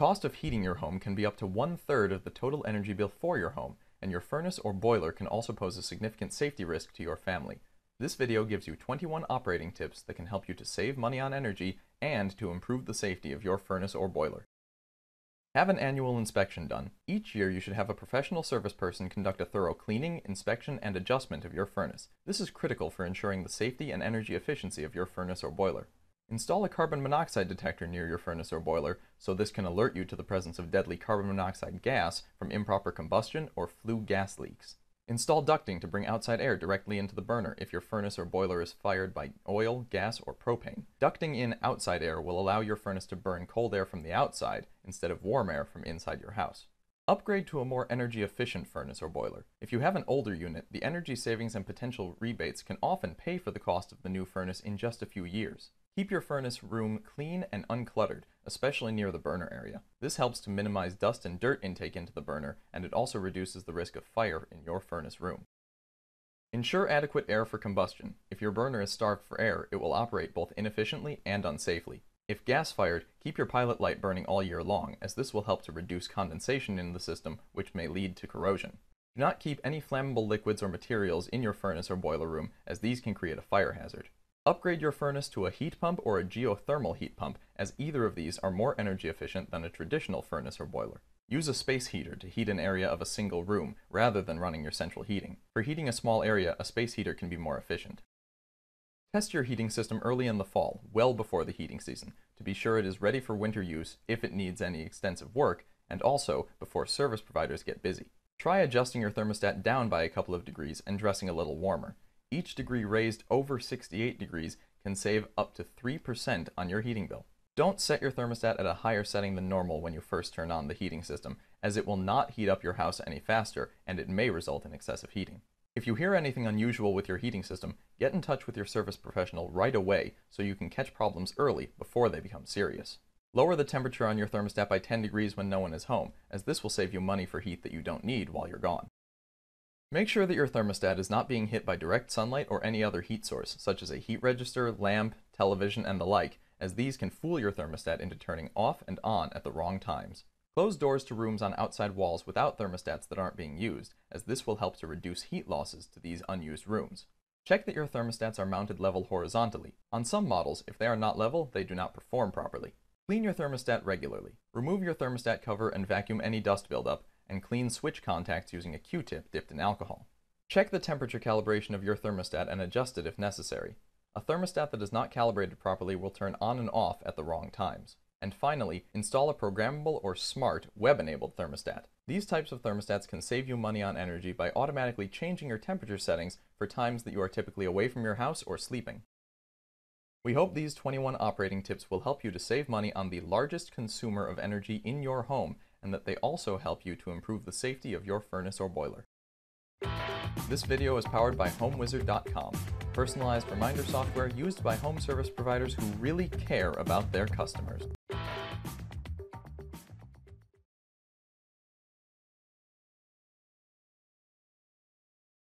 cost of heating your home can be up to 1/3 of the total energy bill for your home, and your furnace or boiler can also pose a significant safety risk to your family. This video gives you 21 operating tips that can help you to save money on energy and to improve the safety of your furnace or boiler. Have an annual inspection done. Each year you should have a professional service person conduct a thorough cleaning, inspection, and adjustment of your furnace. This is critical for ensuring the safety and energy efficiency of your furnace or boiler. Install a carbon monoxide detector near your furnace or boiler so this can alert you to the presence of deadly carbon monoxide gas from improper combustion or flue gas leaks. Install ducting to bring outside air directly into the burner if your furnace or boiler is fired by oil, gas, or propane. Ducting in outside air will allow your furnace to burn cold air from the outside instead of warm air from inside your house. Upgrade to a more energy-efficient furnace or boiler. If you have an older unit, the energy savings and potential rebates can often pay for the cost of the new furnace in just a few years. Keep your furnace room clean and uncluttered, especially near the burner area. This helps to minimize dust and dirt intake into the burner, and it also reduces the risk of fire in your furnace room. Ensure adequate air for combustion. If your burner is starved for air, it will operate both inefficiently and unsafely. If gas-fired, keep your pilot light burning all year long, as this will help to reduce condensation in the system, which may lead to corrosion. Do not keep any flammable liquids or materials in your furnace or boiler room, as these can create a fire hazard. Upgrade your furnace to a heat pump or a geothermal heat pump, as either of these are more energy efficient than a traditional furnace or boiler. Use a space heater to heat an area of a single room, rather than running your central heating. For heating a small area, a space heater can be more efficient. Test your heating system early in the fall, well before the heating season, to be sure it is ready for winter use if it needs any extensive work, and also before service providers get busy. Try adjusting your thermostat down by a couple of degrees and dressing a little warmer. Each degree raised over 68 degrees can save up to 3% on your heating bill. Don't set your thermostat at a higher setting than normal when you first turn on the heating system, as it will not heat up your house any faster, and it may result in excessive heating. If you hear anything unusual with your heating system, get in touch with your service professional right away so you can catch problems early before they become serious. Lower the temperature on your thermostat by 10 degrees when no one is home, as this will save you money for heat that you don't need while you're gone. Make sure that your thermostat is not being hit by direct sunlight or any other heat source, such as a heat register, lamp, television, and the like, as these can fool your thermostat into turning off and on at the wrong times. Close doors to rooms on outside walls without thermostats that aren't being used, as this will help to reduce heat losses to these unused rooms. Check that your thermostats are mounted level horizontally. On some models, if they are not level, they do not perform properly. Clean your thermostat regularly. Remove your thermostat cover and vacuum any dust buildup, and clean switch contacts using a Q-tip dipped in alcohol. Check the temperature calibration of your thermostat and adjust it if necessary. A thermostat that is not calibrated properly will turn on and off at the wrong times. And finally, install a programmable or smart web-enabled thermostat. These types of thermostats can save you money on energy by automatically changing your temperature settings for times that you are typically away from your house or sleeping. We hope these 21 operating tips will help you to save money on the largest consumer of energy in your home, and that they also help you to improve the safety of your furnace or boiler. This video is powered by HomeWizard.com, personalized reminder software used by home service providers who really care about their customers.